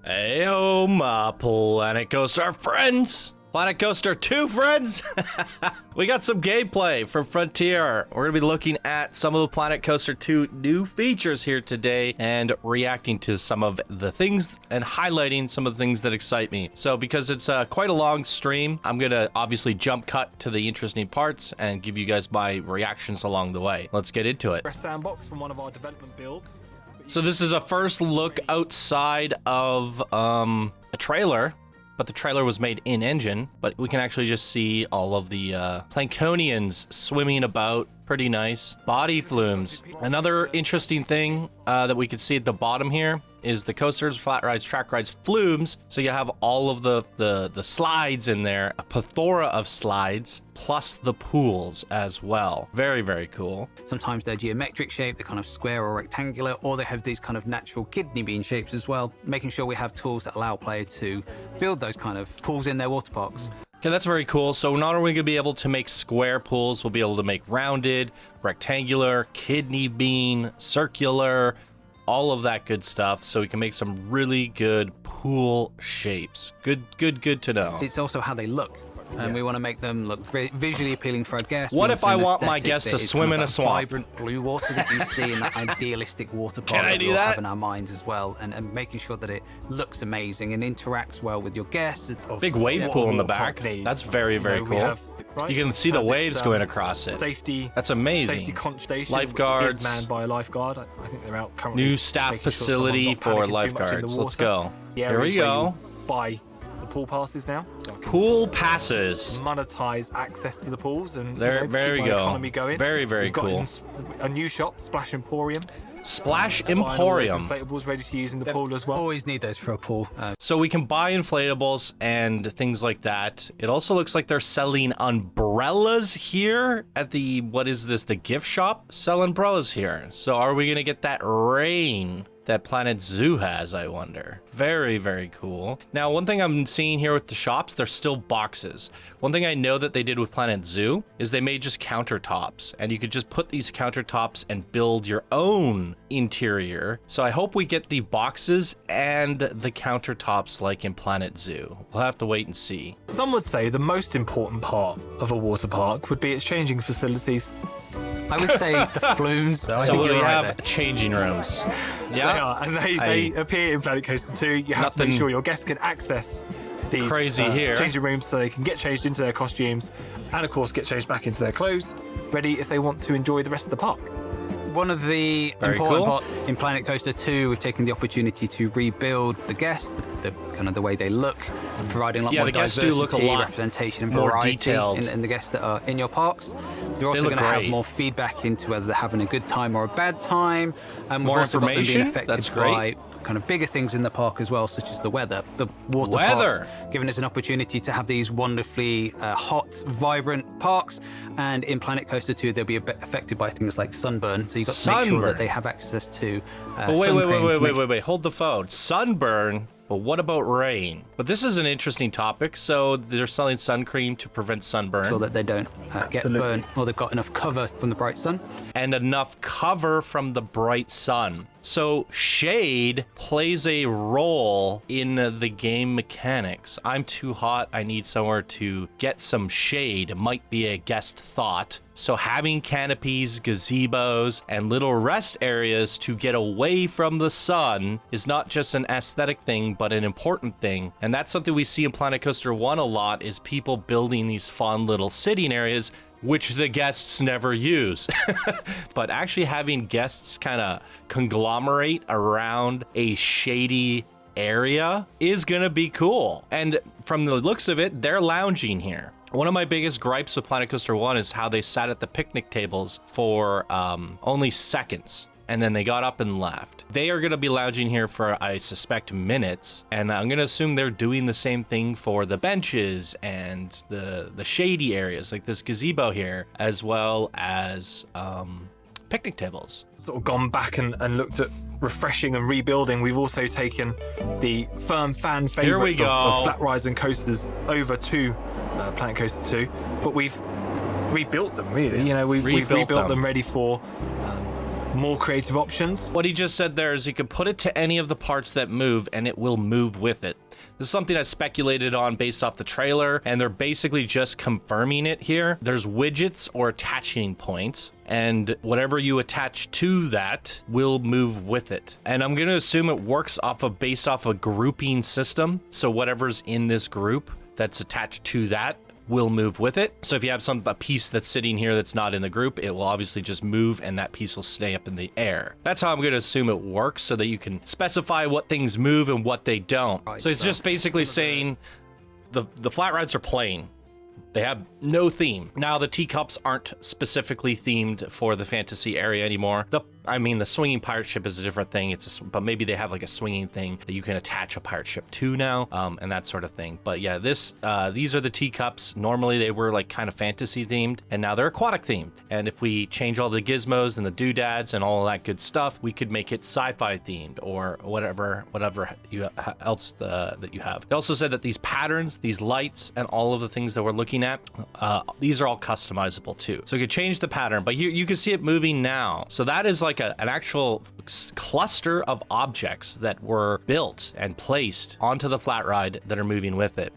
Heyo, my Planet Coaster friends! Planet Coaster 2 friends! We got some gameplay from Frontier. We're going to be looking at some of the Planet Coaster 2 new features here today and reacting to some of the things and highlighting some of the things that excite me. So because it's quite a long stream, I'm going to obviously jump cut to the interesting parts and give you guys my reactions along the way. Let's get into it. Sandbox from one of our development builds. So this is a first look outside of a trailer, but the trailer was made in-engine, but we can actually just see all of the Plankonians swimming about. Pretty nice. Body flumes. Another interesting thing that we can see at the bottom here is the coasters, flat rides, track rides, flumes. So you have all of the slides in there, a plethora of slides, plus the pools as well. Very, very cool. Sometimes they're geometric shape, they're kind of square or rectangular, or they have these kind of natural kidney bean shapes as well, making sure we have tools that allow players to build those kind of pools in their water parks. Okay, that's very cool. So not only going to be able to make square pools, we'll be able to make rounded, rectangular, kidney bean, circular, all of that good stuff. So we can make some really good pool shapes. Good to know. It's also how they look. And we want to make them look visually appealing for our guests. What if I want my guests to swim in a swamp? Vibrant blue water that you see in that idealistic water park Can I do we all that? have in our minds as well, and making sure that it looks amazing and interacts well with your guests. Big wave pool in the back. That's very, very cool. You can see the waves going across it. Safety. That's amazing. Safety conch station, lifeguards. which is manned by a lifeguard. I think they're out currently. New staff facility for lifeguards. Let's go. Here we go. Buy the pool passes now. So pool passes. Monetize access to the pools and there we keep go. our economy going. Very, very cool. A new shop, Splash Emporium. Splash Emporium. Inflatables ready to use in the pool as well. Always need those for a pool. So we can buy inflatables and things like that. It also looks like they're selling umbrellas here at the, what is this, the gift shop? Sell umbrellas here. So are we going to get that rain that Planet Zoo has, I wonder? Very, very cool. Now, one thing I'm seeing here with the shops, they're still boxes. One thing I know that they did with Planet Zoo is they made just countertops, and you could just put these countertops and build your own interior. So I hope we get the boxes and the countertops like in Planet Zoo. We'll have to wait and see. Some would say the most important part of a water park would be its changing facilities. I would say the flumes. So we have changing rooms. Yeah, they are, and they appear in Planet Coaster 2. You have to make sure your guests can access these changing rooms so they can get changed into their costumes and, of course, get changed back into their clothes, ready if they want to enjoy the rest of the park. One of the important parts in Planet Coaster 2, we've taken the opportunity to rebuild the guests, the kind of the way they look, providing a lot more diversity, representation, and variety in the guests that are in your parks. You're also going to have more feedback into whether they're having a good time or a bad time, and more also information. Being affected by kind of bigger things in the park as well, such as the weather. The water parks giving us an opportunity to have these wonderfully hot, vibrant parks, and in Planet Coaster 2 they'll be a bit affected by things like sunburn, so you've got to make sure that they have access to wait, hold the phone. Sunburn? But what about rain? But this is an interesting topic. So they're selling sun cream to prevent sunburn. So that they don't get burned, or they've got enough cover from the bright sun. And enough cover from the bright sun. So shade plays a role in the game mechanics. I'm too hot, I need somewhere to get some shade, might be a guest thought. So having canopies, gazebos, and little rest areas to get away from the sun is not just an aesthetic thing, but an important thing. And that's something we see in Planet Coaster 1 a lot, is people building these fun little sitting areas which the guests never use. But actually having guests kind of conglomerate around a shady area is gonna be cool. And from the looks of it, they're lounging here. One of my biggest gripes with Planet Coaster 1 is how they sat at the picnic tables for only seconds, and then they got up and left. They are going to be lounging here for, I suspect, minutes, and I'm going to assume they're doing the same thing for the benches and the shady areas, like this gazebo here, as well as picnic tables. Sort of gone back and looked at refreshing and rebuilding. We've also taken the firm fan favorites of flat rides and coasters over to Planet Coaster 2, but we've rebuilt them, really. You know, we've rebuilt them ready for more creative options. What he just said there is you can put it to any of the parts that move and it will move with it. This is something I speculated on based off the trailer, and they're basically just confirming it here. There's widgets or attaching points, and whatever you attach to that will move with it. And I'm going to assume it works based off a grouping system. So whatever's in this group that's attached to that will move with it. So if you have a piece that's sitting here that's not in the group, it will obviously just move and that piece will stay up in the air. That's how I'm going to assume it works, so that you can specify what things move and what they don't. Right, so it's just basically saying the flat rides are plain. They have no theme. Now, the teacups aren't specifically themed for the fantasy area anymore. The swinging pirate ship is a different thing. But maybe they have like a swinging thing that you can attach a pirate ship to now, and that sort of thing. But yeah, these are the teacups. Normally they were like kind of fantasy themed, and now they're aquatic themed. And if we change all the gizmos and the doodads and all of that good stuff, we could make it sci-fi themed or whatever else that you have. They also said that these patterns, these lights, and all of the things that we're looking at, these are all customizable too. So you could change the pattern, but you can see it moving now. So that is like an actual cluster of objects that were built and placed onto the flat ride that are moving with it.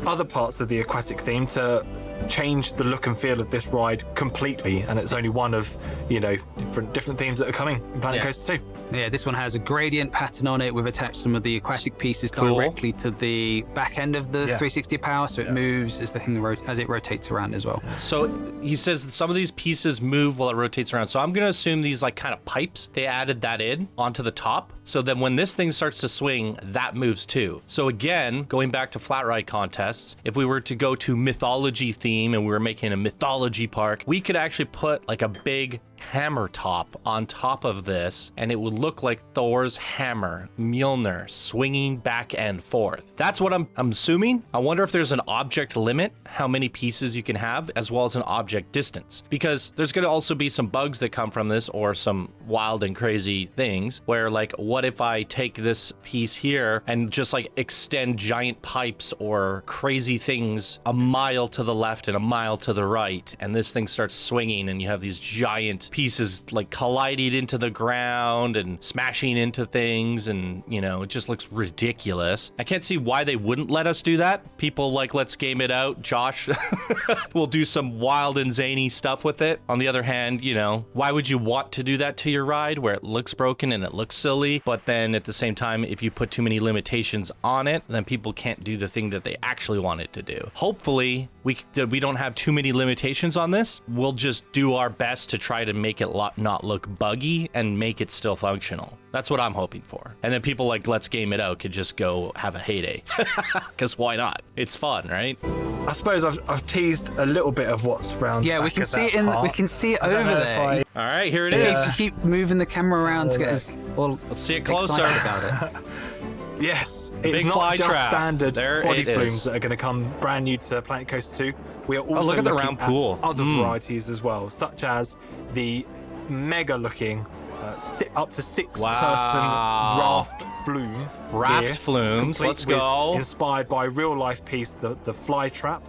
Other parts of the aquatic theme to change the look and feel of this ride completely, and it's only one of different themes that are coming in Planet Coaster 2. Yeah, this one has a gradient pattern on it. We've attached some of the aquatic pieces directly to the back end of the 360 power, so it moves as it rotates around as well. So he says that some of these pieces move while it rotates around. So I'm going to assume these like kind of pipes, they added that in onto the top. So then when this thing starts to swing, that moves too. So again, going back to flat ride contests, if we were to go to mythology theme and we were making a mythology park, we could actually put like a big hammer top on top of this, and it would look like Thor's hammer, Mjolnir, swinging back and forth. That's what I'm assuming. I wonder if there's an object limit, how many pieces you can have, as well as an object distance, because there's going to also be some bugs that come from this, or some wild and crazy things where, like, what if I take this piece here and just like extend giant pipes or crazy things a mile to the left and a mile to the right, and this thing starts swinging and you have these giant pieces like colliding into the ground and smashing into things, and it just looks ridiculous. I can't see why they wouldn't let us do that. People like Let's Game It Out, Josh will do some wild and zany stuff with it. On the other hand, why would you want to do that to your ride where it looks broken and it looks silly, but then at the same time, if you put too many limitations on it, then people can't do the thing that they actually want it to do. Hopefully we don't have too many limitations on this. We'll just do our best to try to make it not look buggy and make it still functional. That's what I'm hoping for. And then people like Let's Game It Out could just go have a heyday. Because why not? It's fun, right? I suppose I've teased a little bit of what's around. Yeah, we can see it we can see it over there. All right, here it is. Keep moving the camera around to get us all Let's see it closer about it. Yes, it's not just standard body flumes that are going to come brand new to Planet Coaster 2. We are also look at the round pool. Other varieties as well, such as the mega-looking up to 6-person raft flume. Raft flumes, let's go. Inspired by real-life piece, the fly trap.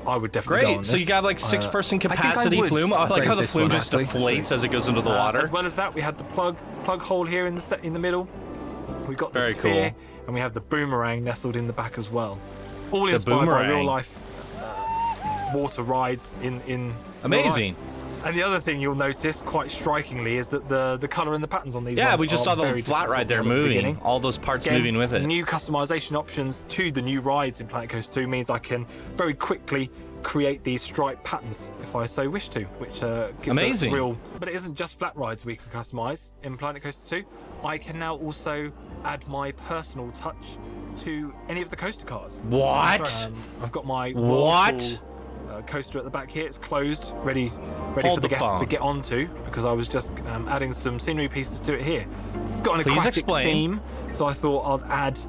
I would definitely go on this. So you got like 6-person capacity flume. I like how the flume just deflates as it goes into the water. As well as that, we had the plug hole here in the middle. We've got the sphere, and we have the boomerang nestled in the back as well. All inspired by real life water rides in amazing. And the other thing you'll notice quite strikingly is that the colour and the patterns on these we just saw the flat ride there moving, all those parts moving with it. New customization options to the new rides in Planet Coaster 2 means I can very quickly create these stripe patterns if I so wish to, which gives amazing. But it isn't just flat rides we can customize in Planet Coaster 2. I can now also add my personal touch to any of the coaster cars. What? I've got my Whirlpool coaster at the back here. It's closed, ready for the guests to get onto, because I was just adding some scenery pieces to it here. It's got an aquatic theme, so I thought I'd add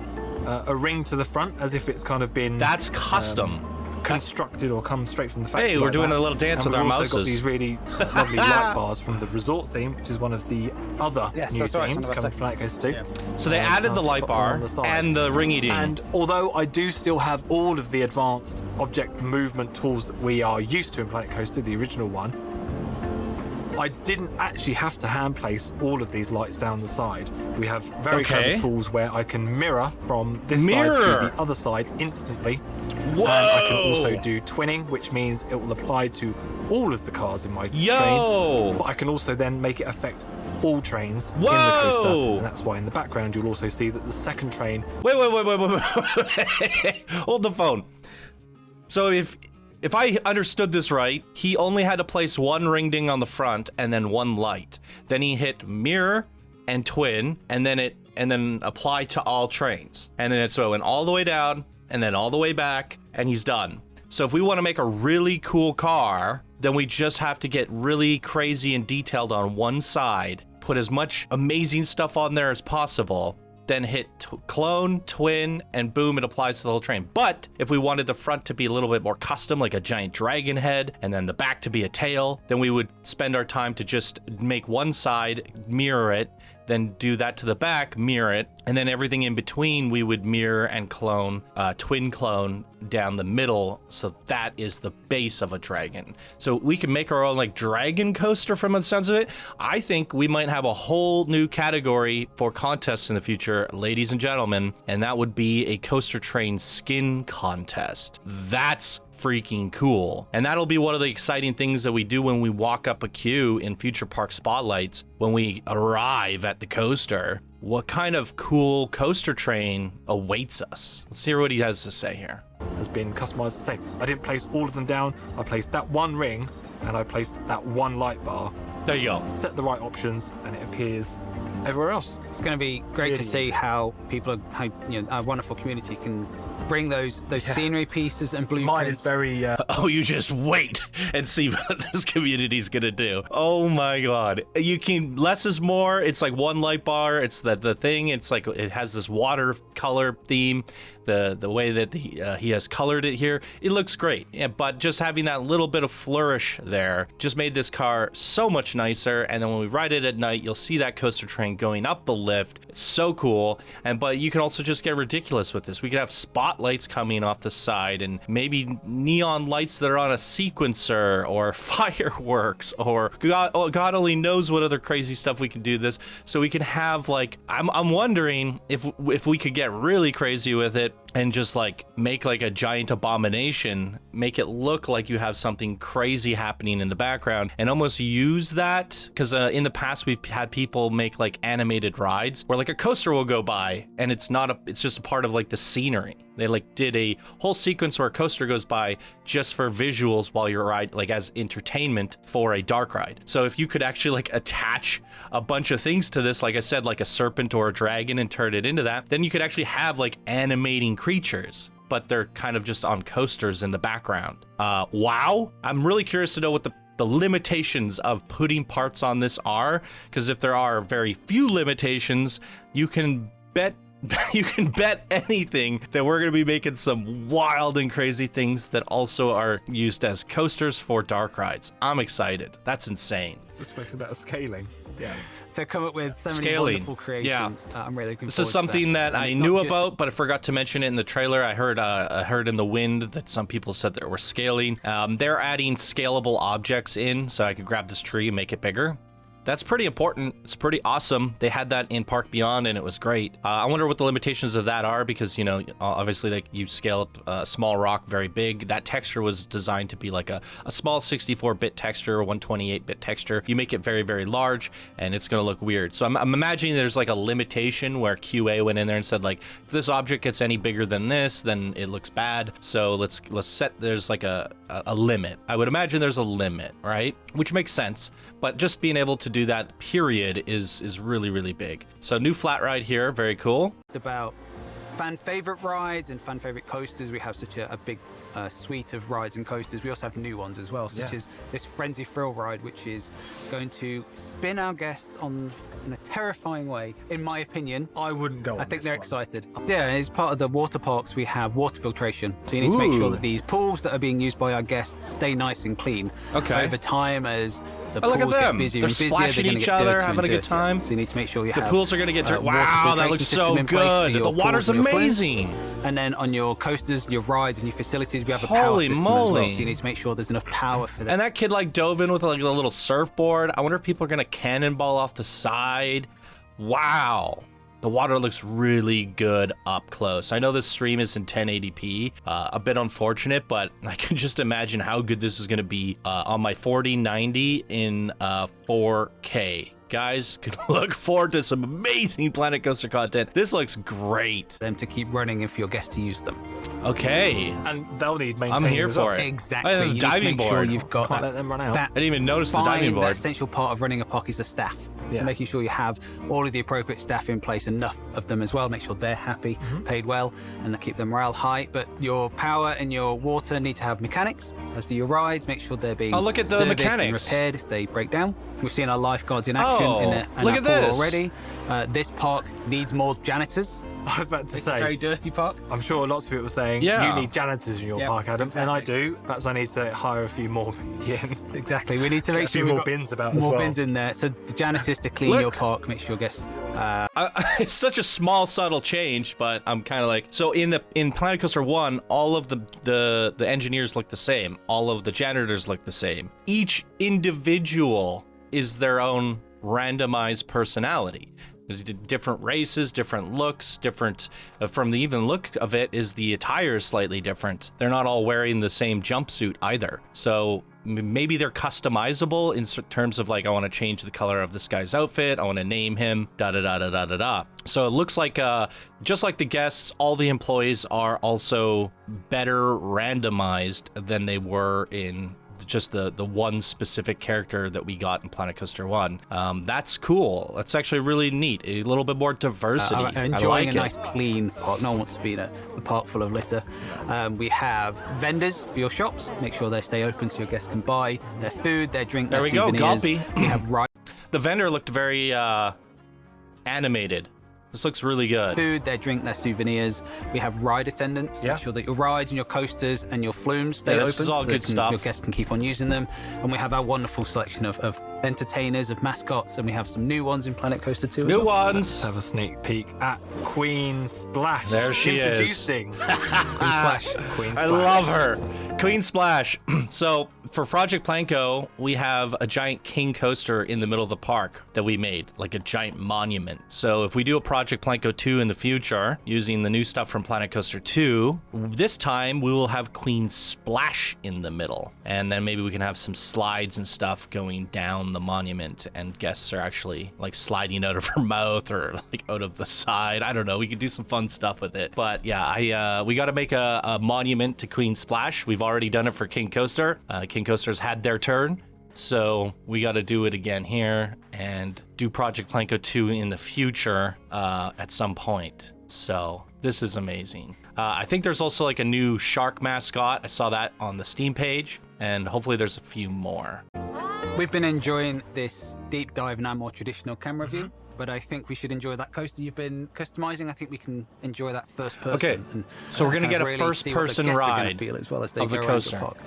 a ring to the front as if it's kind of been... That's custom. Constructed or come straight from the factory. Hey, we're doing a little dance with our mouses. We've also got these really lovely light bars from the resort theme, which is one of the other new themes coming to Planet Coaster 2. Yeah. So they added the light bar and the ringy-ding. And although I do still have all of the advanced object movement tools that we are used to in Planet Coaster, the original one, I didn't actually have to hand place all of these lights down the side. We have very clever tools where I can mirror from this side to the other side instantly. Whoa! And I can also do twinning, which means it will apply to all of the cars in my train. But I can also then make it affect all trains in the coaster. And that's why in the background you'll also see that the second train... Wait. Hold the phone. So if I understood this right, he only had to place one ring ding on the front and then one light. Then he hit mirror and twin, and then apply to all trains. And then it went all the way down and then all the way back, and he's done. So if we want to make a really cool car, then we just have to get really crazy and detailed on one side, put as much amazing stuff on there as possible, then hit clone, twin, and boom, it applies to the whole train. But if we wanted the front to be a little bit more custom, like a giant dragon head, and then the back to be a tail, then we would spend our time to just make one side, mirror it, then do that to the back, mirror it, and then everything in between we would mirror and clone, twin clone down the middle. So that is the base of a dragon. So we can make our own like dragon coaster from the sounds of it. I think we might have a whole new category for contests in the future, ladies and gentlemen, and that would be a coaster train skin contest. That's freaking cool. And that'll be one of the exciting things that we do when we walk up a queue in future park spotlights. When we arrive at the coaster, what kind of cool coaster train awaits us? Let's hear what he has to say here. Has been customized the same. I didn't place all of them down. I placed that one ring and I placed that one light bar. There you go. Set the right options and it appears everywhere else. It's going to be great to see how people, our wonderful community can bring those scenery pieces and blueprints. Mine is very... Oh, you just wait and see what this community's going to do. Oh my God. You can... Less is more. It's like one light bar. It's the thing. It's like it has this watercolor theme. The way that he has colored it here, it looks great. Yeah, but just having that little bit of flourish there just made this car so much nicer. And then when we ride it at night, you'll see that coaster train going up the lift. It's so cool. But you can also just get ridiculous with this. We could have spotlights coming off the side and maybe neon lights that are on a sequencer or fireworks or God only knows what other crazy stuff we can do this. So we can have like, I'm wondering if we could get really crazy with it and just like make like a giant abomination, make it look like you have something crazy happening in the background and almost use that. Because in the past we've had people make like animated rides where like a coaster will go by and it's just a part of like the scenery. They like did a whole sequence where a coaster goes by just for visuals while you're riding, like as entertainment for a dark ride. So if you could actually like attach a bunch of things to this, like I said, like a serpent or a dragon and turn it into that, then you could actually have like animating creatures, but they're kind of just on coasters in the background. Wow. I'm really curious to know what the limitations of putting parts on this are, because if there are very few limitations, you can bet anything that we're going to be making some wild and crazy things that also are used as coasters for dark rides. I'm excited. That's insane. Just spoken about scaling. Yeah. To come up with so many wonderful creations. Yeah. I'm really looking forward to This is something that I knew about, but I forgot to mention it in the trailer. I heard in the wind that some people said that we're scaling. They're adding scalable objects in, so I could grab this tree and make it bigger. That's pretty important. It's pretty awesome. They had that in Park Beyond and it was great. I wonder what the limitations of that are because, you know, obviously like you scale up a small rock very big. That texture was designed to be like a small 64-bit texture or 128-bit texture. You make it very, very large and it's going to look weird. So I'm imagining there's like a limitation where QA went in there and said like, if this object gets any bigger than this, then it looks bad. So let's set, there's like a limit. I would imagine there's a limit, right? Which makes sense. But just being able to do that period is really, really big. So new flat ride here, very cool. About fan favorite rides and fan favorite coasters. We have such a big suite of rides and coasters. We also have new ones as well, such as this Frenzy Thrill ride, which is going to spin our guests in a terrifying way, in my opinion. I wouldn't go on I think they're one. excited. Yeah, as part of the water parks, we have water filtration. So you need to make sure that these pools that are being used by our guests stay nice and clean. Okay. Over time, as The look at pools get them. busier They're and busier, splashing they're gonna each get other, dirtier having a and good dirtier. time. So you need to make sure you have The pools are going to get dirty. water Wow, that filtration looks system so in place for good. your The water's pools and your flumes. amazing. And then on your coasters, your rides, and your facilities, we have a power Holy system moly. as well. So you need to make sure there's enough power for that. And that kid like dove in with like a little surfboard. I wonder if people are going to cannonball off the side. Wow. The water looks really good up close. I know this stream is in 1080p, a bit unfortunate, but I can just imagine how good this is going to be on my 4090 in 4K. Guys, can look forward to some amazing Planet Coaster content. This looks great. Them to keep running and for your guests to use them. Okay. And they'll need maintaining. I'm here as well. for it. Exactly. Oh, there's a You need to diving make board. Sure you've got Can't let them run out. that I didn't even notice the diving board. The essential part of running a park is the staff. Yeah. So making sure you have all of the appropriate staff in place, enough of them as well. Make sure they're happy, paid well, and keep their morale high. But your power and your water need to have mechanics. As do your rides, make sure they're being look at the serviced mechanics. and repaired if they break down. We've seen our lifeguards in action in look our at pool this. already. This park needs more janitors. I was about to It's say, a very dirty park. I'm sure lots of people are saying, Yeah. you need janitors in your Yep, park, Adam. And I exactly. do. Perhaps I need to hire a few more in. Exactly. We need to make a few sure we've more got bins about as more well. bins in there. So the janitors to clean Look. your park, make sure guests. It's such a small, subtle change, but I'm kind of like, so in Planet Coaster 1, all of the engineers look the same. All of the janitors look the same. Each individual is their own randomized personality. Different races, different looks, different from the even look of it is the attire is slightly different. They're not all wearing the same jumpsuit either. So maybe they're customizable in terms of like, I want to change the color of this guy's outfit. I want to name him da-da-da-da-da-da-da. So it looks like just like the guests, all the employees are also better randomized than they were in just the one specific character that we got in Planet Coaster 1. That's cool. That's actually really neat. A little bit more diversity. I'm enjoying a nice clean park. No one wants to be in a park full of litter. We have vendors for your shops. Make sure they stay open so your guests can buy their food, their drink, There their we go, souvenirs. Gulpy. We have The vendor looked very animated. This looks really good. food, their drink, their souvenirs. We have ride attendants to Yeah. make sure that your rides and your coasters and your flumes stay Yeah, open. this is all so good stuff. Your guests can keep on using them. And we have our wonderful selection of entertainers, of mascots, and we have some new ones in Planet Coaster 2 New as well. ones. Let's have a sneak peek at Queen Splash. There she is. Introducing Queen Splash. Queen Splash. I love her. Queen Splash. So for Project Planko, we have a giant king coaster in the middle of the park that we made, like a giant monument. So if we do a Project Planko 2 in the future, using the new stuff from Planet Coaster 2, this time we will have Queen Splash in the middle. And then maybe we can have some slides and stuff going down the monument, and guests are actually like sliding out of her mouth or like out of the side. I don't know. We could do some fun stuff with it. But yeah, we got to make a monument to Queen Splash. We've already done it for King Coaster. King Coaster's had their turn. So we got to do it again here and do Project Planko 2 in the future at some point. So this is amazing. I think there's also like a new shark mascot. I saw that on the Steam page, and hopefully there's a few more. We've been enjoying this deep dive in our more traditional camera view, but I think we should enjoy that coaster you've been customizing. I think we can enjoy that first person. Okay, and so we're gonna kind get of a really first see what the person guests are gonna ride feel as well as they of the go around coaster. park.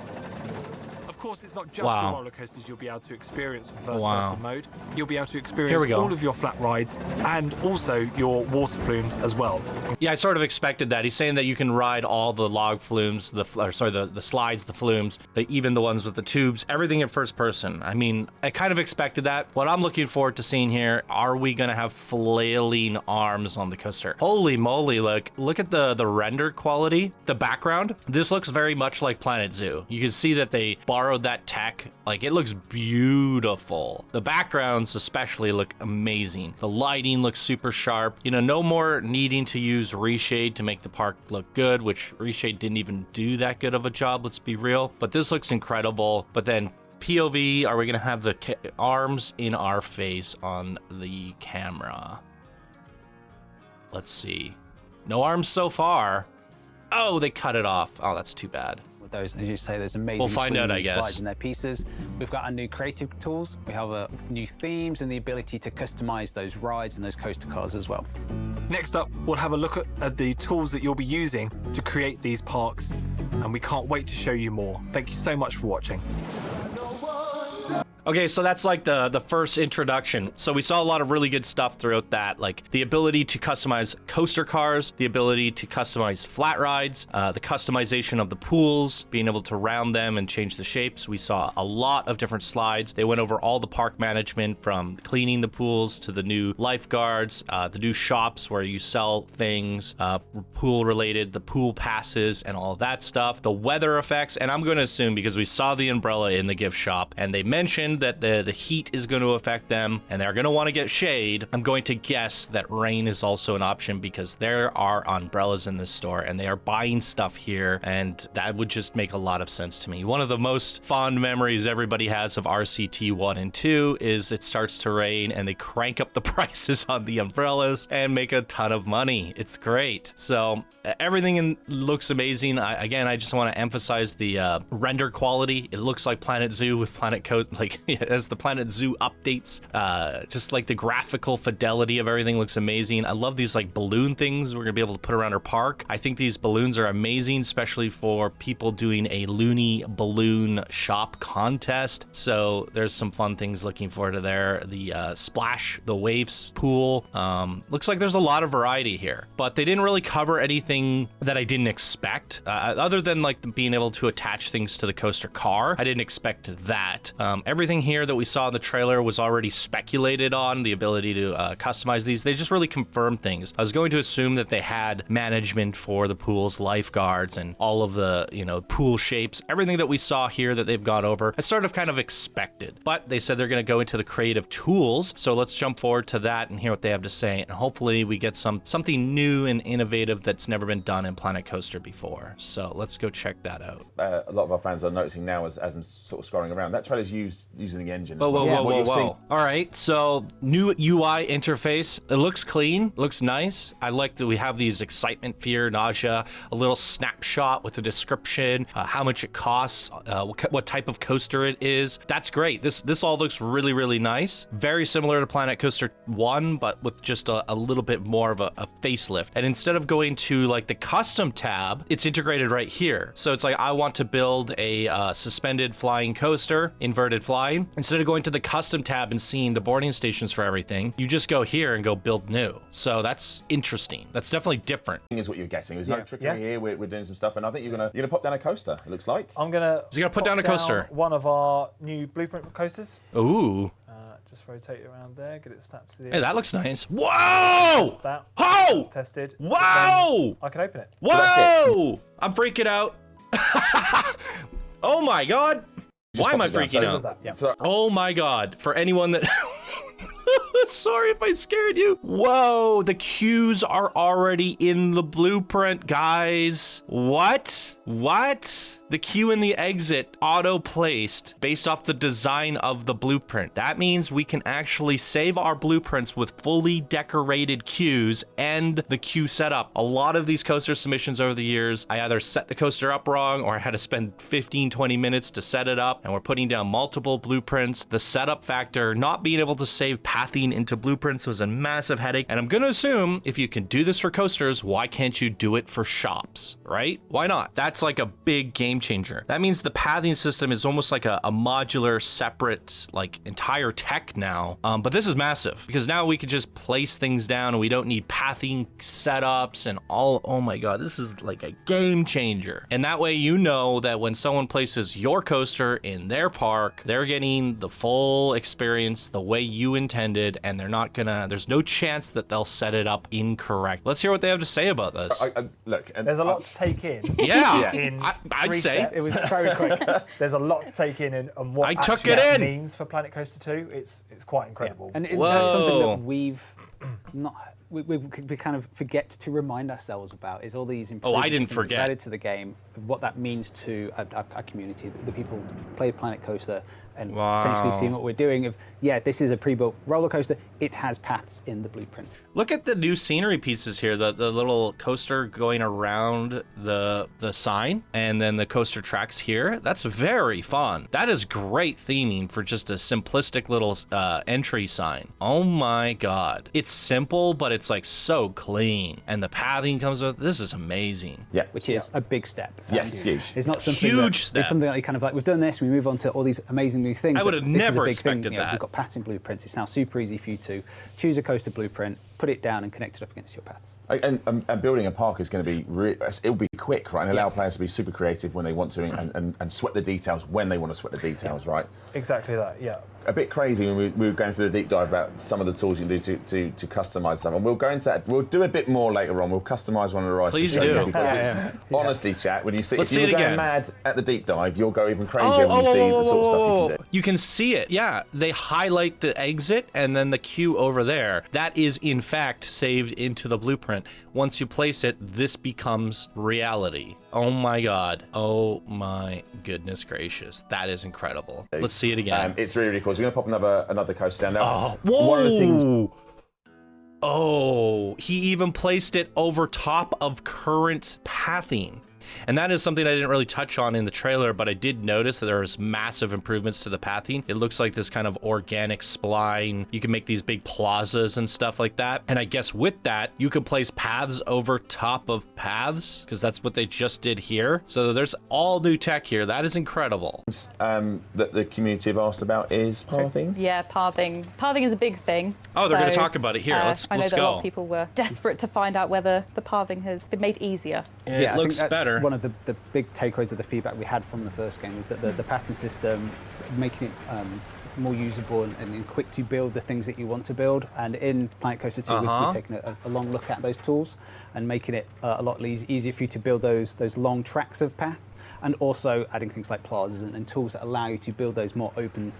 Of course, it's not just Wow. your roller coasters you'll be able to experience with Wow. first-person mode. You'll be able to Here we experience go. all of your flat rides and also your water flumes as well. Yeah, I sort of expected that. He's saying that you can ride all the log flumes, the slides, the flumes, even the ones with the tubes, everything in first person. I mean, I kind of expected that. What I'm looking forward to seeing here, are we going to have flailing arms on the coaster? Holy moly, look at the render quality, the background. This looks very much like Planet Zoo. You can see that they borrowed that tech. Like, it looks beautiful. The backgrounds especially look amazing. The lighting looks super sharp. You know, no more needing to use reshade to make the park look good, which reshade didn't even do that good of a job, let's be real. But this looks incredible. But then POV, are we gonna have the arms in our face on the camera? Let's see. No arms so far. Oh, they cut it off. Oh, that's too bad. With those, as you say, there's amazing We'll find out, I flumes and guess. slides in their pieces. We've got our new creative tools. We have new themes and the ability to customize those rides and those coaster cars as well. Next up, we'll have a look at the tools that you'll be using to create these parks, and we can't wait to show you more. Thank you so much for watching. Okay, so that's like the first introduction. So we saw a lot of really good stuff throughout that, like the ability to customize coaster cars, the ability to customize flat rides, the customization of the pools, being able to round them and change the shapes. We saw a lot of different slides. They went over all the park management, from cleaning the pools to the new lifeguards, the new shops where you sell things, pool related, the pool passes and all of that stuff, the weather effects. And I'm going to assume, because we saw the umbrella in the gift shop and they mentioned that the heat is going to affect them and they're going to want to get shade, I'm going to guess that rain is also an option, because there are umbrellas in this store and they are buying stuff here, and that would just make a lot of sense to me. One of the most fond memories everybody has of RCT 1 and 2 is it starts to rain and they crank up the prices on the umbrellas and make a ton of money. It's great. So everything looks amazing. I just want to emphasize the render quality. It looks like Planet Zoo with Planet Coast, like as the Planet Zoo updates, just like the graphical fidelity of everything looks amazing. I love these like balloon things we're gonna be able to put around our park. I think these balloons are amazing, especially for people doing a Looney balloon shop contest. So there's some fun things looking forward to there. The splash, the waves pool, looks like there's a lot of variety here, but they didn't really cover anything that I didn't expect, other than like being able to attach things to the coaster car. I didn't expect that. Everything here that we saw in the trailer was already speculated on, the ability to customize these. They just really confirmed things. I was going to assume that they had management for the pools, lifeguards, and all of the, pool shapes. Everything that we saw here that they've gone over, I sort of kind of expected, but they said they're going to go into the creative tools. So let's jump forward to that and hear what they have to say. And hopefully we get something new and innovative that's never been done in Planet Coaster before. So let's go check that out. A lot of our fans are noticing now as I'm sort of scrolling around, that trailer's using the engine. Whoa. All right, so new UI interface. It looks clean, looks nice. I like that we have these excitement, fear, nausea, a little snapshot with a description, how much it costs, what type of coaster it is. That's great. This all looks really, really nice. Very similar to Planet Coaster 1, but with just a little bit more of a facelift. And instead of going to like the custom tab, it's integrated right here. So it's like, I want to build a suspended flying coaster, inverted flying. Instead of going to the custom tab and seeing the boarding stations for everything, you just go here and go build new. So that's interesting. That's definitely different. Is what you're getting. There's no trickery here. We're doing some stuff, and I think you're gonna pop down a coaster. It looks like. I'm gonna. So you're gonna put down a coaster. One of our new blueprint coasters. Ooh. Just rotate it around there, get it snapped to the Hey, that looks nice. Whoa! That. Oh! That's tested. Whoa! I can open it. Whoa! I'm freaking out. Oh my god. Why am I freaking out? Yeah. Oh my god. For anyone that... Sorry if I scared you. Whoa, the cues are already in the blueprint, guys. What? The queue and the exit auto-placed based off the design of the blueprint. That means we can actually save our blueprints with fully decorated queues and the queue setup. A lot of these coaster submissions over the years, I either set the coaster up wrong or I had to spend 15-20 minutes to set it up, and we're putting down multiple blueprints. The setup factor, not being able to save pathing into blueprints, was a massive headache. And I'm gonna assume if you can do this for coasters, why can't you do it for shops, right? Why not? That's like a big game changer. That means the pathing system is almost like a modular, separate, like entire tech now. But this is massive because now we can just place things down and we don't need pathing setups and all. Oh my god, this is like a game changer. And that way you know that when someone places your coaster in their park, they're getting the full experience the way you intended, and there's no chance that they'll set it up incorrect. Let's hear what they have to say about this. Look, there's a lot to take in. Yeah, I'd say it was very quick. There's a lot to take in, and what it means for Planet Coaster 2. It's quite incredible. And that's something that we've not. We kind of forget to remind ourselves about is all these improvements I didn't forget. Added to the game, what that means to our community, the people who play Planet Coaster, and potentially seeing what we're doing. This is a pre-built roller coaster. It has paths in the blueprint. Look at the new scenery pieces here. The little coaster going around the sign, and then the coaster tracks here. That's very fun. That is great theming for just a simplistic little entry sign. Oh my god. It's simple, but it's like so clean. And the pathing comes with, this is amazing. Yeah. Which is a big step. Yeah, huge. It's not something huge step. It's something that you kind of like, we've done this, we move on to all these amazing new thing. I would have never expected thing. that. We've got pathing blueprints. It's now super easy for you to choose a coaster blueprint, put it down, and connect it up against your paths. And building a park is going to be it'll be quick, right? And allow players to be super creative when they want to, and sweat the details when they want to sweat the details, right? Exactly that. Yeah. A bit crazy when we were going through the deep dive about some of the tools you can do to customize stuff, and we'll go into that. We'll do a bit more later on. We'll customize one of the rides. Please do. Because it's honestly, chat. When you see, Let's if you're see it going again. mad at the deep dive, you'll go even crazier when you see the sort of stuff you can do. You can see it. Yeah, they highlight the exit and then the queue over there. That is in fact saved into the blueprint. Once you place it, this becomes reality. Oh my god. Oh my goodness gracious. That is incredible. Let's see it again. It's really, really cool. So we're going to pop another coaster down there. Oh, whoa! One of the things... Oh, he even placed it over top of current pathing. And that is something I didn't really touch on in the trailer, but I did notice that there was massive improvements to the pathing. It looks like this kind of organic spline. You can make these big plazas and stuff like that. And I guess with that, you can place paths over top of paths, because that's what they just did here. So there's all new tech here. That is incredible. That the community have asked about is pathing. Yeah, pathing. Pathing is a big thing. Oh, they're going to talk about it here. Let's I know go. that a lot of people were desperate to find out whether the pathing has been made easier. It looks better. One of the big takeaways of the feedback we had from the first game was that the pattern system, making it more usable and quick to build the things that you want to build. And in Planet Coaster 2, we've taken a long look at those tools and making it a lot easier for you to build those long tracks of path, and also adding things like plazas and tools that allow you to build those more open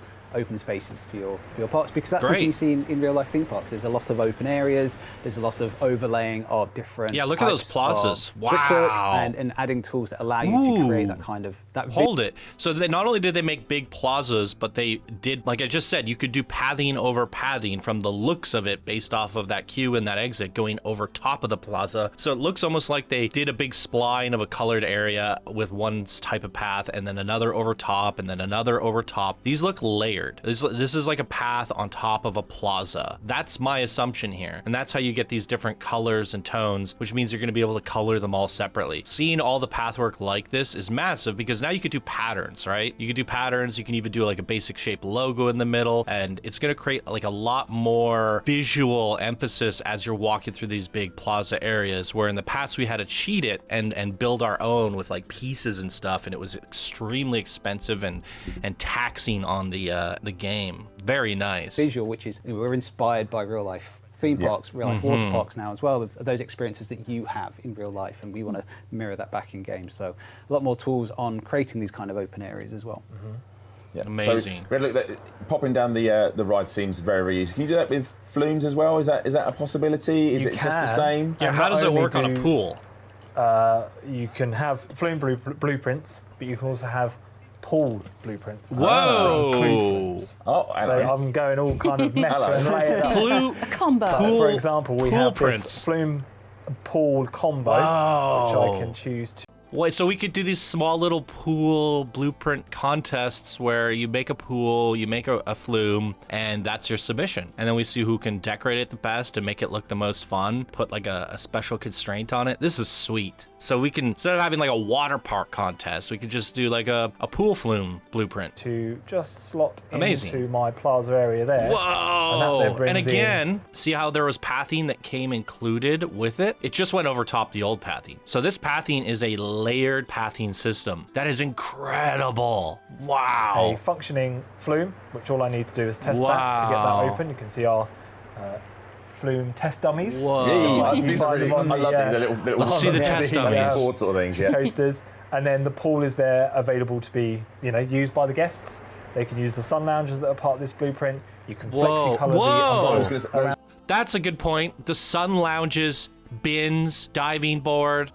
spaces for your parks, because that's something you see in real life theme parks. There's a lot of open areas, there's a lot of overlaying of different look at those plazas. Wow. And adding tools that allow you to create that kind of hold it. So they not only did they make big plazas, but they did, like I just said, you could do pathing over pathing from the looks of it based off of that queue and that exit going over top of the plaza. So it looks almost like they did a big spline of a colored area with one type of path and then another over top and then another over top. These look layered. This is like a path on top of a plaza. That's my assumption here. And that's how you get these different colors and tones, which means you're going to be able to color them all separately. Seeing all the pathwork like this is massive, because now you could do patterns, right? You could do patterns. You can even do like a basic shape logo in the middle, and it's going to create like a lot more visual emphasis as you're walking through these big plaza areas, where in the past we had to cheat it and build our own with like pieces and stuff, and it was extremely expensive and taxing on the game. Very nice. Visual, which is, we're inspired by real life theme parks, real life water parks now as well, of those experiences that you have in real life, and we want to mirror that back in games. So a lot more tools on creating these kind of open areas as well. Yeah. Amazing. So, we had a look at, popping down the ride seems very, very easy. Can you do that with flumes as well? Is that a possibility? Is it just the same? Yeah. How does it work on a pool? You can have flume blueprints, but you can also have pool blueprints. Whoa! So I'm going all kind of meta and layered up. A combo. But for example, we have prints. this flume pool combo, which I can choose to. Wait, so we could do these small little pool blueprint contests where you make a pool, you make a flume, and that's your submission. And then we see who can decorate it the best and make it look the most fun, put like a special constraint on it. This is sweet. So we can, instead of having like a water park contest, we could just do like a pool flume blueprint. To just slot into my plaza area there. Whoa! And again, see how there was pathing that came included with it? It just went over top the old pathing. So this pathing is a layered pathing system. That is incredible. Wow. A functioning flume, which all I need to do is test that to get that open. You can see our flume test dummies. Whoa. These are really, I love the little Let's see the test dummies. Board sort of things, coasters. And then the pool is there available to be, used by the guests. They can use the sun lounges that are part of this blueprint. You can flexi-color the umbrellas. That's a good point. The sun lounges, bins, diving board.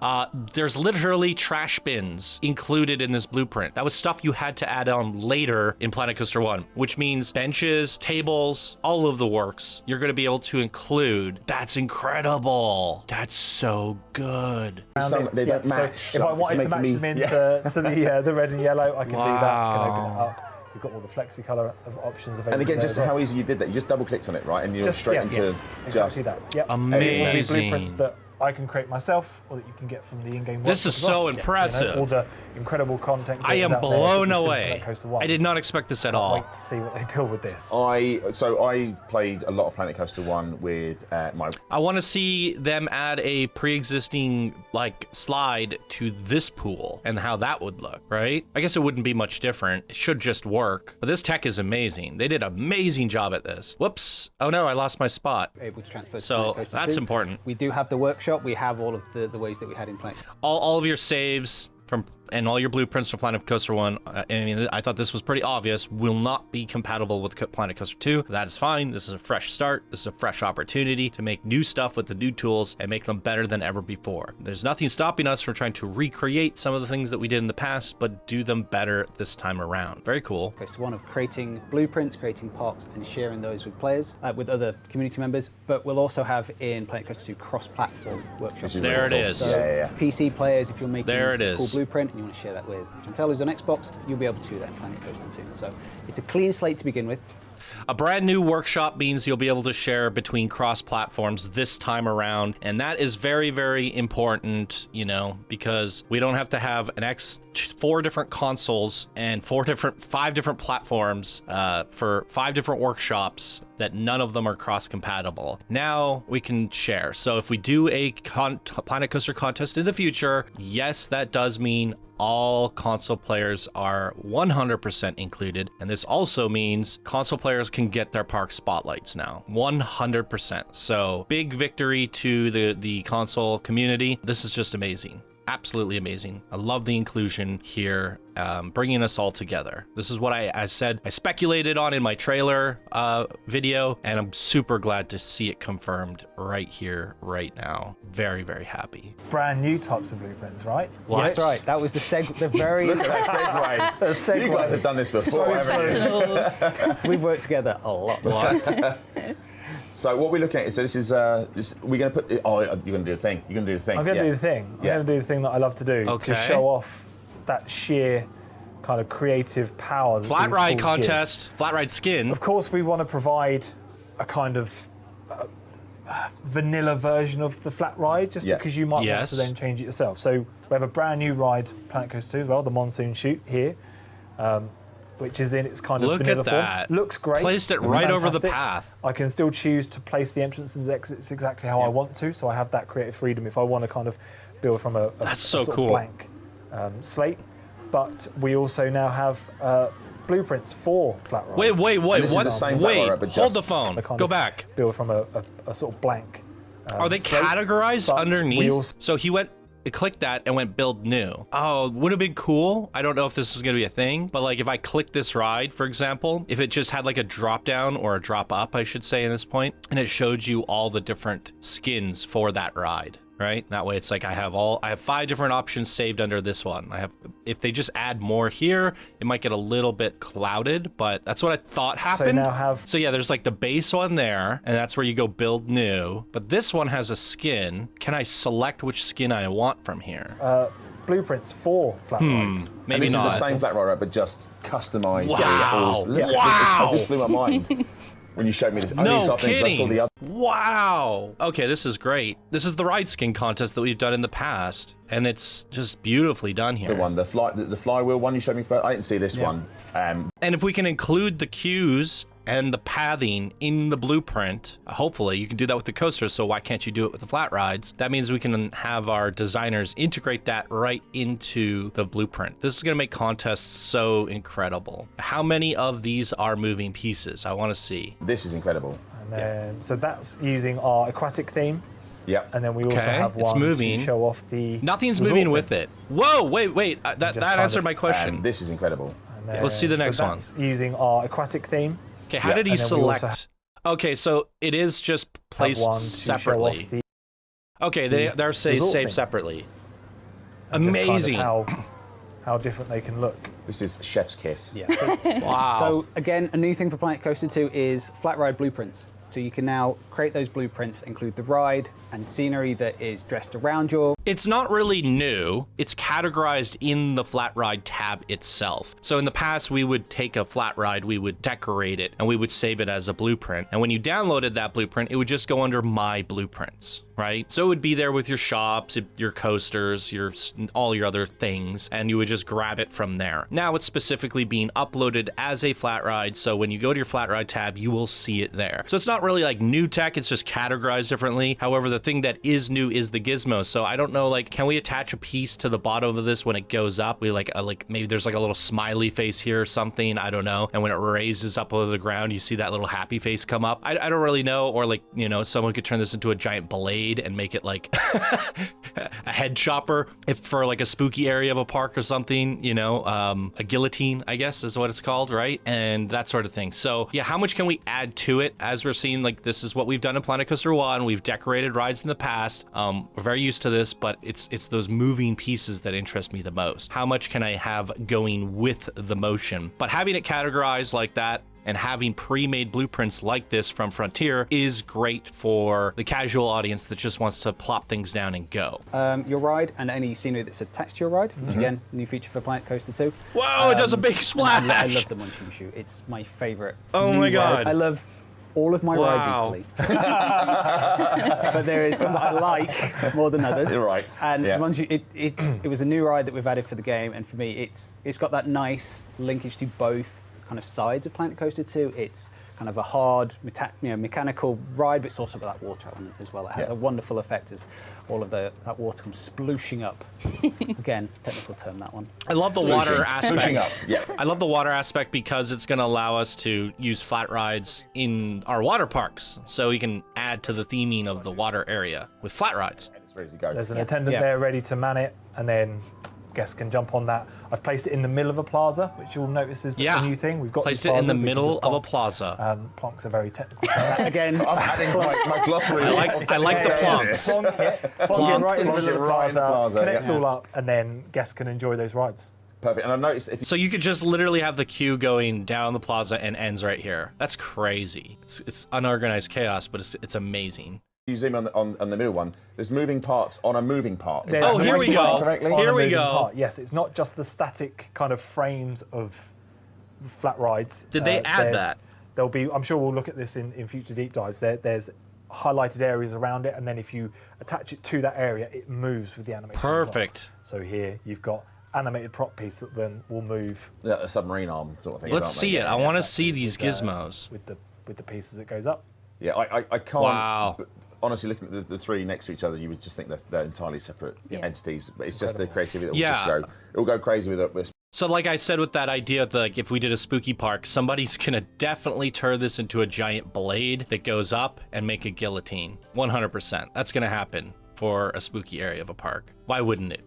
There's literally trash bins included in this blueprint. That was stuff you had to add on later in Planet Coaster 1, which means benches, tables, all of the works you're going to be able to include. That's incredible. That's so good. They don't match. So if I wanted to match them into the red and yellow, I can do that. I can open it up. We've got all the flexi color options available. And again, just how easy you did that. You just double clicked on it, right? And you're straight into exactly that. Yep. Amazing. These will be blueprints that I can create myself, or that you can get from the in-game. This is so impressive. You know, all the incredible content. I am blown away. I did not expect this at all. Wait to see what they build with this. So I played a lot of Planet Coaster 1 with my. I want to see them add a pre-existing like slide to this pool and how that would look, right? I guess it wouldn't be much different. It should just work. But this tech is amazing. They did an amazing job at this. Whoops. Oh no, I lost my spot. Able to transfer. So that's important. We do have the workshop. We have all of the ways that we had in place. All of your saves from and all your blueprints from Planet Coaster 1, I mean, I thought this was pretty obvious, will not be compatible with Planet Coaster 2. That is fine. This is a fresh start. This is a fresh opportunity to make new stuff with the new tools and make them better than ever before. There's nothing stopping us from trying to recreate some of the things that we did in the past, but do them better this time around. Very cool. Coaster 1 of creating blueprints, creating parks, and sharing those with players, with other community members. But we'll also have in Planet Coaster 2 cross-platform workshops. There it is. So PC players, if you're making a cool is. blueprint, you want to share that with Chantel, who's on Xbox, you'll be able to do that in Planet Coaster 2. So it's a clean slate to begin with. A brand new workshop means you'll be able to share between cross platforms this time around. And that is very, very important, you know, because we don't have to have 4 different consoles and 5 different platforms for 5 different workshops that none of them are cross-compatible. Now we can share. So if we do a Planet Coaster contest in the future, yes, that does mean all console players are 100% included. And this also means console players can get their park spotlights now, 100%. So big victory to the console community. This is just amazing. Absolutely amazing. I love the inclusion here, bringing us all together. This is what I said, I speculated on in my trailer video, and I'm super glad to see it confirmed right here, right now. Very, very happy. Brand new types of blueprints, right? Yes, that's right. That was the very. Look at that segue. You guys have done this before. We've worked together a lot. So what we're looking at is, so this is, we're going to put, you're going to do the thing. You're going to do the thing. I'm going to do the thing. I'm going to do the thing that I love to do to show off that sheer kind of creative power. Flat ride contest, flat ride skin. Of course, we want to provide a kind of vanilla version of the flat ride, just because you might want to then change it yourself. So we have a brand new ride, Planet Coaster 2 as well, the Monsoon Chute here. Which is in its kind of vanilla form. Looks great. Placed it right over the path. I can still choose to place the entrances and exits exactly how I want to, so I have that creative freedom if I want to kind of build from a sort of blank slate. But we also now have blueprints for flat rides. Wait, what? Hold the phone. Go back. Build from a sort of blank Are they slate, categorized underneath? So he went... It clicked that and went build new. Oh, would have been cool. I don't know if this is going to be a thing, but like if I click this ride, for example, if it just had like a drop down or a drop up, I should say in this point, and it showed you all the different skins for that ride. Right? That way it's like I have 5 different options saved under this one. If they just add more here, it might get a little bit clouded, but that's what I thought happened. So yeah, there's like the base one there, and that's where you go build new. But this one has a skin. Can I select which skin I want from here? Blueprints for flat rides. Maybe and this is the same flat ride, but just customized. Wow. It just blew my mind. When you showed me this, no kidding. I saw the other. Wow. Okay, this is great. This is the ride skin contest that we've done in the past, and it's just beautifully done here. The flywheel one you showed me first. I didn't see this one. And if we can include the cues and the pathing in the blueprint, hopefully you can do that with the coasters, so why can't you do it with the flat rides? That means we can have our designers integrate that right into the blueprint. This is going to make contests so incredible. How many of these are moving pieces? I want to see. This is incredible. And then, so that's using our aquatic theme. Yep. And then we also have one to show off the Nothing's moving with it. Whoa, wait. That answered my question. This is incredible. Let's see the next one. That's using our aquatic theme. Okay, how did he select? Okay, so it is just placed separately. Okay, they're saved separately. Amazing. Kind of how different they can look. This is chef's kiss. Yeah. So, wow. So again, a new thing for Planet Coaster 2 is flat ride blueprints. So you can now create those blueprints, include the ride and scenery that is dressed around your... It's not really new. It's categorized in the flat ride tab itself. So in the past, we would take a flat ride, we would decorate it, and we would save it as a blueprint. And when you downloaded that blueprint, it would just go under My Blueprints, right? So it would be there with your shops, your coasters, all your other things, and you would just grab it from there. Now it's specifically being uploaded as a flat ride, so when you go to your flat ride tab, you will see it there. So it's not really like new tech, it's just categorized differently. However, the thing that is new is the gizmo. So I don't know, like, can we attach a piece to the bottom of this when it goes up? We like maybe there's like a little smiley face here or something, I don't know. And when it raises up over the ground, you see that little happy face come up. I don't really know, or like, you know, someone could turn this into a giant blade and make it like a head chopper if for like a spooky area of a park or something, you know, a guillotine, I guess is what it's called, right? And that sort of thing. So yeah, how much can we add to it? As we're seeing, like, this is what we've done in Planet Coaster 1. We've decorated rides in the past. We're very used to this, but it's those moving pieces that interest me the most. How much can I have going with the motion? But having it categorized like that and having pre-made blueprints like this from Frontier is great for the casual audience that just wants to plop things down and go. Your ride and any scenery that's attached to your ride, which again, new feature for Planet Coaster 2. Whoa, it does a big splash! I love the Munching Shoot. It's my favourite. Oh my god. Ride. I love all of my rides equally. But there is some that I like more than others. You're right. And it was a new ride that we've added for the game, and for me, it's got that nice linkage to both kind of sides of Planet Coaster 2. It's kind of a hard, mechanical ride, but it's also got that water element as well. It has a wonderful effect as all of that water comes splooshing up. Again, technical term, that one. I love the water aspect. Splooshing up, yeah. I love the water aspect because it's going to allow us to use flat rides in our water parks, so we can add to the theming of the water area with flat rides. It's ready to go. There's an attendant there ready to man it, and then guests can jump on that. I've placed it in the middle of a plaza, which you'll notice is a new thing. We've got placed it in the middle of a plaza. Plonk's a very technical term. Again, I'm adding my glossary. I like the plonks. Plonk it right in the middle of the plaza, connects all up, and then guests can enjoy those rides. Perfect. And I've noticed so you could just literally have the queue going down the plaza and ends right here. That's crazy. It's unorganized chaos, but it's amazing. You zoom on the middle one, there's moving parts on a moving part. Oh, here we go. Here we go. Yes, it's not just the static kind of frames of flat rides. Did they add that? There'll be, I'm sure we'll look at this in future deep dives. There's highlighted areas around it, and then if you attach it to that area, it moves with the animation. Perfect. So here you've got animated prop piece that then will move. Yeah, a submarine arm sort of thing. Let's see it. I want to see these gizmos. With the pieces that goes up. Yeah, I can't. Wow. Honestly, looking at the three next to each other, you would just think that they're entirely separate entities. But it's just the creativity that will just go. It'll go crazy with it. So like I said with that idea, like if we did a spooky park, somebody's gonna definitely turn this into a giant blade that goes up and make a guillotine. 100%. That's gonna happen for a spooky area of a park. Why wouldn't it?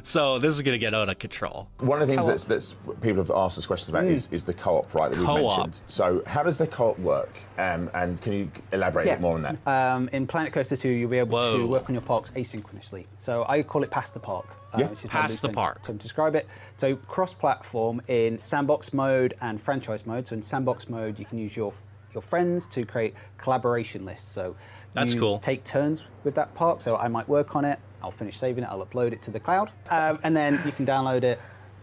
So this is gonna get out of control. One of the things that's people have asked us questions about is the co-op, right, that we mentioned. So how does the co-op work? And can you elaborate a bit more on that? In Planet Coaster 2, you'll be able to work on your parks asynchronously. So I call it Past the Park. Which is Past the Park. To describe it. So cross-platform in sandbox mode and franchise mode. So in sandbox mode, you can use your friends to create collaboration lists. So that's cool. Take turns with that park. So I might work on it. I'll finish saving it. I'll upload it to the cloud, and then you can download it,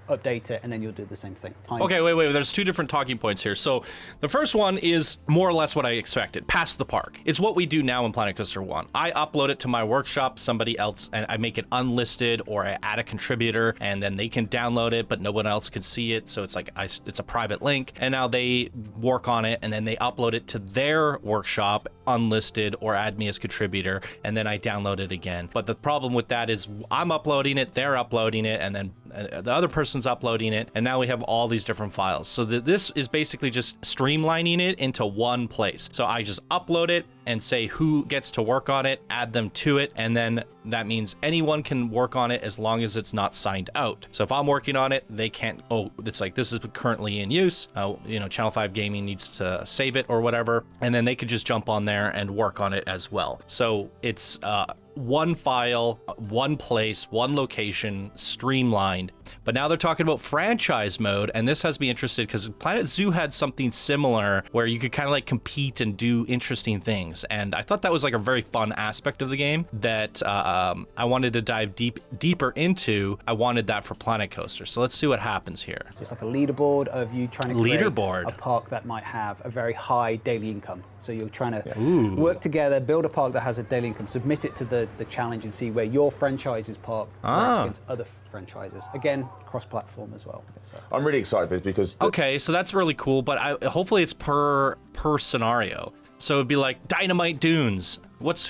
update it, and then you'll do the same thing. Okay, wait. There's two different talking points here. So the first one is more or less what I expected. Past the park. It's what we do now in Planet Coaster 1. I upload it to my workshop, somebody else, and I make it unlisted, or I add a contributor, and then they can download it, but no one else can see it. So it's like it's a private link, and now they work on it, and then they upload it to their workshop, unlisted, or add me as contributor, and then I download it again. But the problem with that is I'm uploading it, they're uploading it, and then the other person's uploading it, and now we have all these different files. So this is basically just streamlining it into one place. So I just upload it and say who gets to work on it, add them to it, and then that means anyone can work on it as long as it's not signed out. So if I'm working on it, they can't, it's like this is currently in use, Channel 5 Gaming needs to save it or whatever, and then they could just jump on there and work on it as well. So it's one file, one place, one location, streamlined. But now they're talking about franchise mode, and this has me interested because Planet Zoo had something similar where you could kind of like compete and do interesting things. And I thought that was like a very fun aspect of the game that I wanted to dive deeper into. I wanted that for Planet Coaster. So let's see what happens here. So it's like a leaderboard of you trying to create a park that might have a very high daily income. So you're trying to work together, build a park that has a daily income, submit it to the challenge and see where your franchise's park ranks against other franchises. Again, cross-platform as well. So. I'm really excited for this because... Okay, so that's really cool, but hopefully it's per scenario. So it'd be like Dynamite Dunes.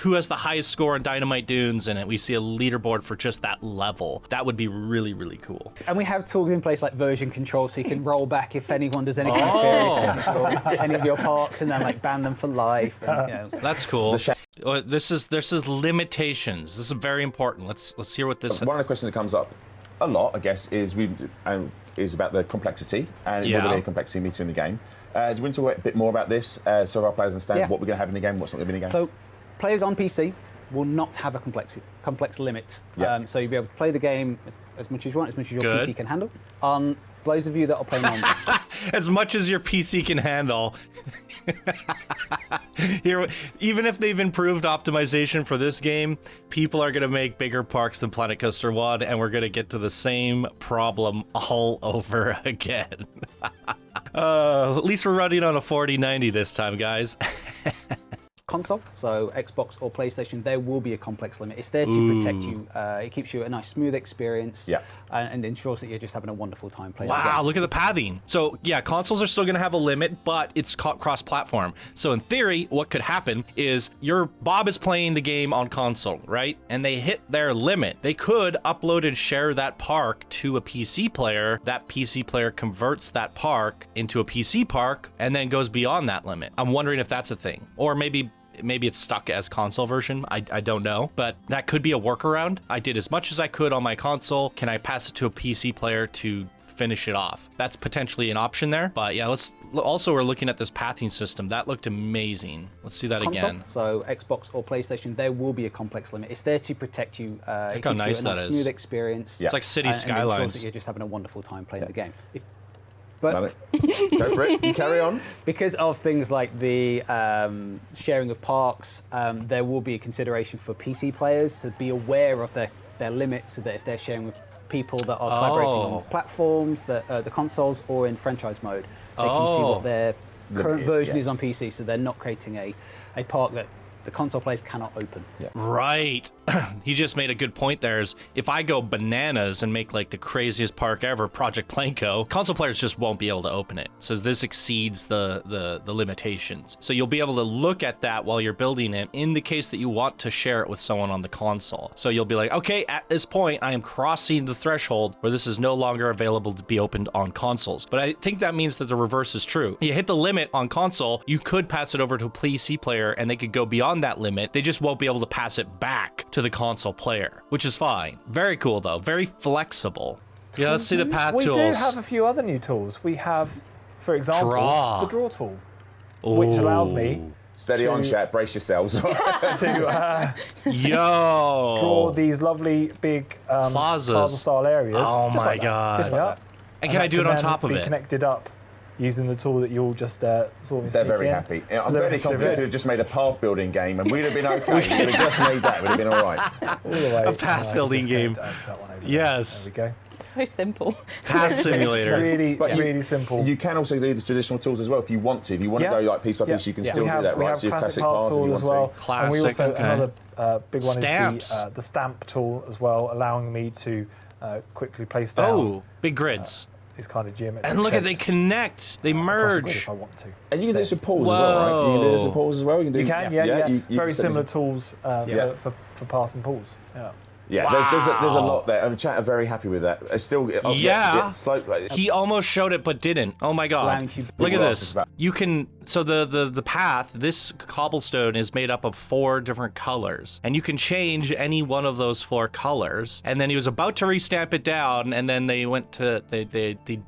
Who has the highest score on Dynamite Dunes? And we see a leaderboard for just that level. That would be really, really cool. And we have tools in place like version control, so you can roll back if anyone does anything nefarious to any of your parks, and then like ban them for life. And, you know. That's cool. This is limitations. This is very important. Let's hear what this. One of the questions that comes up a lot, I guess, is about the complexity and will there be a complexity meter in the game. Do you want to talk a bit more about this so our players understand what we're going to have in the game, what's not going to be in the game? So players on PC will not have a complex limit. So you'll be able to play the game as much as you want, as much as your PC can handle. Those of you that are playing on... as much as your PC can handle. Here, even if they've improved optimization for this game, people are going to make bigger parks than Planet Coaster 1, and we're going to get to the same problem all over again. At least we're running on a 4090 this time, guys. Console, so Xbox or PlayStation, there will be a complex limit. It's there to protect you. It keeps you a nice, smooth experience and ensures that you're just having a wonderful time playing the game. Wow, look at the pathing. So, yeah, consoles are still going to have a limit, but it's cross-platform. So, in theory, what could happen is Bob is playing the game on console, right? And they hit their limit. They could upload and share that park to a PC player. That PC player converts that park into a PC park and then goes beyond that limit. I'm wondering if that's a thing. Or maybe it's stuck as console version. I don't know, but that could be a workaround. I did as much as I could on my console. Can I pass it to a PC player to finish it off? That's potentially an option there. But yeah, we're looking at this pathing system. That looked amazing. Let's see that console, again. So Xbox or PlayStation, there will be a complex limit. It's there to protect you. Look how nice that is. Smooth experience. It's like City Skylines. And ensures that you're just having a wonderful time playing the game. But go for it. You carry on. Because of things like the sharing of parks, there will be a consideration for PC players to be aware of their limits, so that if they're sharing with people that are collaborating on platforms, the consoles, or in franchise mode, they can see what their current version is on PC, so they're not creating a park that the console players cannot open. Right. He just made a good point there. Is if I go bananas and make like the craziest park ever, Project Planko, console players just won't be able to open it. It says this exceeds the limitations. So you'll be able to look at that while you're building it in the case that you want to share it with someone on the console. So you'll be like, okay, at this point, I am crossing the threshold where this is no longer available to be opened on consoles. But I think that means that the reverse is true. You hit the limit on console, you could pass it over to a PC player and they could go beyond that limit. They just won't be able to pass it back to the console player, which is fine. Very cool though, very flexible. Yeah, let's see the path tools. We do have a few other new tools. We have, for example, the draw tool, which allows me steady on chat, brace yourselves to draw these lovely big plaza style areas. Oh my god! Just like that. And can I do it on top of it? Connected up using the tool that you'll just saw me. They're very happy. I'm very confident we could have just made a path building game and we'd have been okay. We would have just made that. We'd have been all right. All the way. A path building game. Yes. There we go. So simple. Path simulator. It's really simple. You can also do the traditional tools as well if you want to. If you want to go like piece by piece, you can still do that, right? We have so your classic path tool as well. Classic, and we also, another big one Stamps. is the stamp tool as well, allowing me to quickly place down. Oh, big grids. These kind of geometric and look at they connect, they merge. If I want to. And you can do this with pools as well, right? You can do this with pools as well. You can, Very similar tools for paths and pools. Yeah, wow. there's a lot there. And chat are very happy with that. It's still he almost showed it but didn't. Oh my god! Look at this. You can So the path, this cobblestone is made up of 4 different colors, and you can change any one of those 4 colors. And then he was about to restamp it down, and then they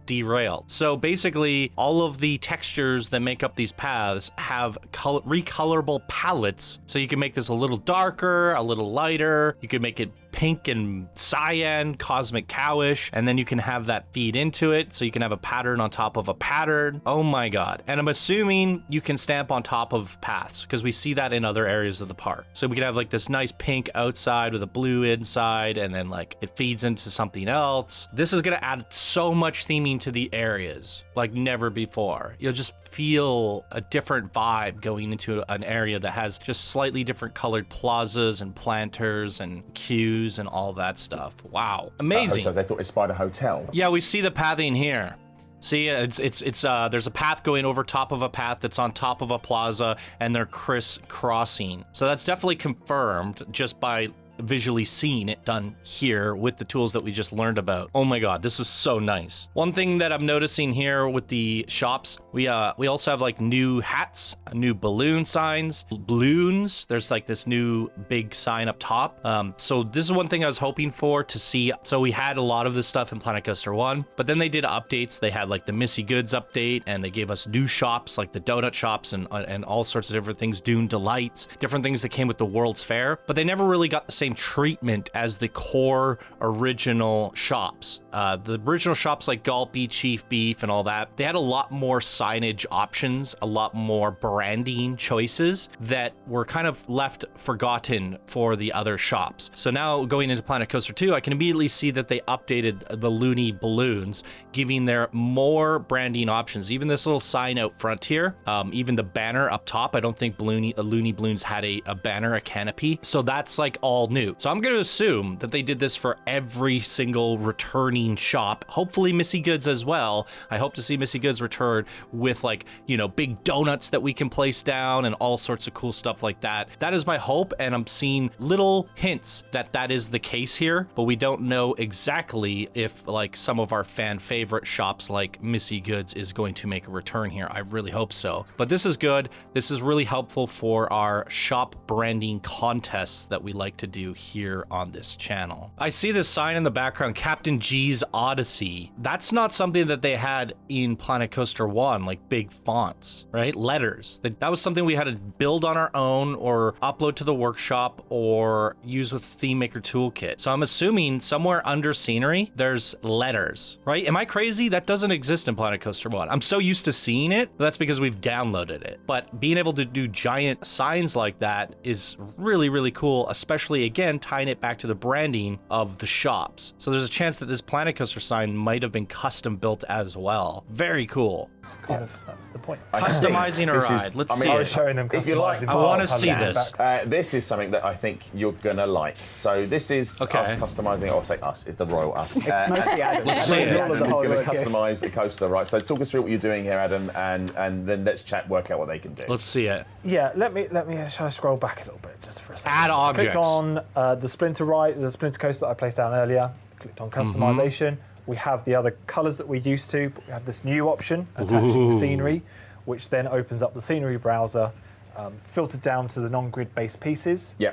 derailed. So basically, all of the textures that make up these paths have recolorable palettes. So you can make this a little darker, a little lighter. You can make it pink and cyan, cosmic cowish, and then you can have that feed into it, so you can have a pattern on top of a pattern. Oh my god. And I'm assuming you can stamp on top of paths, because we see that in other areas of the park. So we can have like this nice pink outside with a blue inside, and then like it feeds into something else. This is gonna add so much theming to the areas like never before. You'll just feel a different vibe going into an area that has just slightly different colored plazas and planters and queues and all that stuff. Wow, amazing. Hotels, they thought it's by the hotel. Yeah, we see the pathing here. See, it's there's a path going over top of a path that's on top of a plaza, and they're crisscrossing. So that's definitely confirmed just by visually seeing it done here with the tools that we just learned about. Oh my god, this is so nice. One thing that I'm noticing here with the shops, we also have like new hats, new balloon signs, balloons. There's like this new big sign up top. So this is one thing I was hoping for to see. So we had a lot of this stuff in Planet Coaster 1, but then they did updates. They had like the Missy Goods update, and they gave us new shops like the donut shops and all sorts of different things, Dune Delights, different things that came with the World's Fair, but they never really got the same treatment as the core original shops. The original shops like Gulpy, Chief Beef, and all that, they had a lot more signage options, a lot more branding choices that were kind of left forgotten for the other shops. So now going into Planet Coaster 2, I can immediately see that they updated the Looney balloons, giving there more branding options. Even this little sign out front here, even the banner up top, I don't think Looney Balloons had a banner, a canopy. So that's like all new. So I'm going to assume that they did this for every single returning shop, hopefully Missy Goods as well. I hope to see Missy Goods return with like, you know, big donuts that we can place down and all sorts of cool stuff like that. That is my hope, and I'm seeing little hints that that is the case here, but we don't know exactly if like some of our fan favorite shops like Missy Goods is going to make a return here. I really hope so. But this is good. This is really helpful for our shop branding contests that we like to do here on this channel. I see this sign in the background, Captain G's Odyssey. That's not something that they had in Planet Coaster 1, like big fonts, right? Letters. That was something we had to build on our own or upload to the workshop or use with ThemeMaker Toolkit. So I'm assuming somewhere under scenery, there's letters, right? Am I crazy? That doesn't exist in Planet Coaster 1. I'm so used to seeing it, but that's because we've downloaded it. But being able to do giant signs like that is really, really cool, especially again, tying it back to the branding of the shops. So there's a chance that this Planet Coaster sign might have been custom built as well. Very cool. That's the point. Customizing a ride. Let's see I it. was showing them customizing. I want to see this. This is something that I think you're gonna like. So this is us customizing, or say us, it's the royal us. It's mostly Adam. Let's see it. Adam is going to customize the coaster, right? So talk us through what you're doing here, Adam, and then let's chat, work out what they can do. Let's see it. Yeah, let me. Shall I scroll back a little bit just for a second? Add objects. Clicked on the Splinter coaster that I placed down earlier. Clicked on customization. We have the other colours that we're used to, but we have this new option, attaching scenery, which then opens up the scenery browser, filtered down to the non-grid based pieces. Yeah.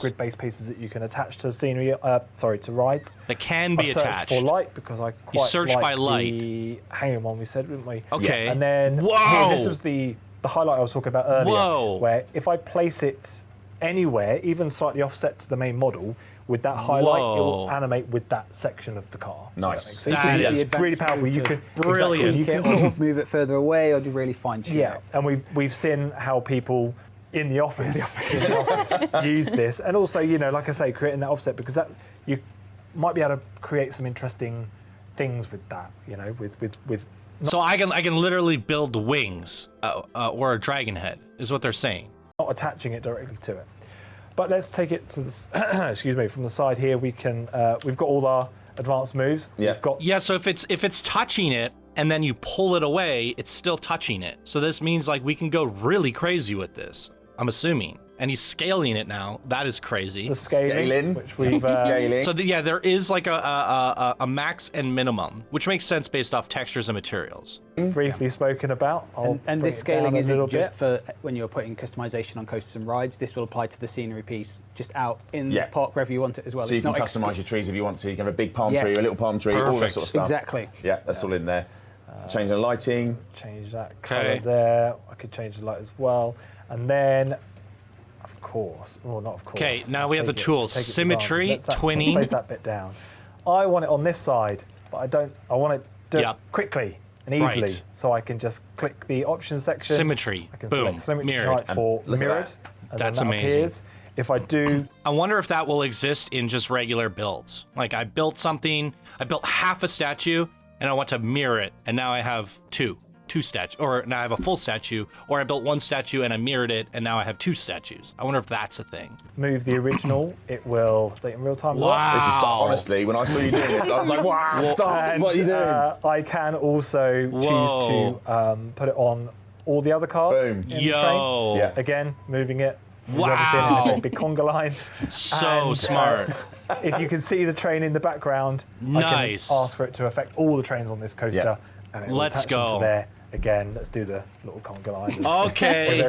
Grid based pieces that you can attach to scenery, to rides. That can be attached. For light because I quite you search like by light. The hanging one we said, didn't we? Okay. And then here, this was the highlight I was talking about earlier, where if I place it anywhere, even slightly offset to the main model, with that highlight, it will animate with that section of the car. Nice. So it's really powerful. You can brilliant. You can sort of move it further away, or just really fine tune it. And we've seen how people in the office use this, and also, you know, like I say, creating that offset, because that you might be able to create some interesting things with that. You know, with. So I can literally build wings or a dragon head, is what they're saying. Not attaching it directly to it. But let's take it to this. Excuse me. From the side here, we can. We've got all our advanced moves. Yeah. So if it's touching it and then you pull it away, it's still touching it. So this means like we can go really crazy with this. I'm assuming. and he's scaling it now. That is crazy. The scaling. Which we've scaling. So there is like a max and minimum, which makes sense based off textures and materials. Briefly spoken about. And this scaling isn't just for when you're putting customization on coasters and rides. This will apply to the scenery piece just out in the park wherever you want it as well. So you can customize your trees if you want to. You can have a big palm tree, a little palm tree, all that sort of stuff. Exactly. Yeah, that's all in there. Change the lighting. Change that colour there. I could change the light as well. And then, of course, well, not of course. Okay, now we have the tools. Symmetry, twinning. Let's place that bit down. I want it on this side, but I don't. I want it do it quickly and easily, Right. so I can just click the options section. Symmetry. I can Boom. select symmetry Mirrored. type for Look at mirrored. that. And That's then that amazing. appears. If I do, I wonder if that will exist in just regular builds. Like I built something, I built half a statue, and I want to mirror it, and now I have two statues, or now I have a full statue, or I built one statue and I mirrored it, and now I have 2 statues. I wonder if that's a thing. move the original, it will update in real time. Wow. This is honestly, when I saw you doing this, I was like, wow, stop! And, What are you doing? I can also choose to put it on all the other cars Boom. in the train. Yo. Yeah. Again, moving it. Wow. Everything in a great big conga line. So And, smart. If you can see the train in the background, Nice. I can ask for it to affect all the trains on this coaster. And it will Let's attach them go. to there. Again, let's do the little conga line. Okay.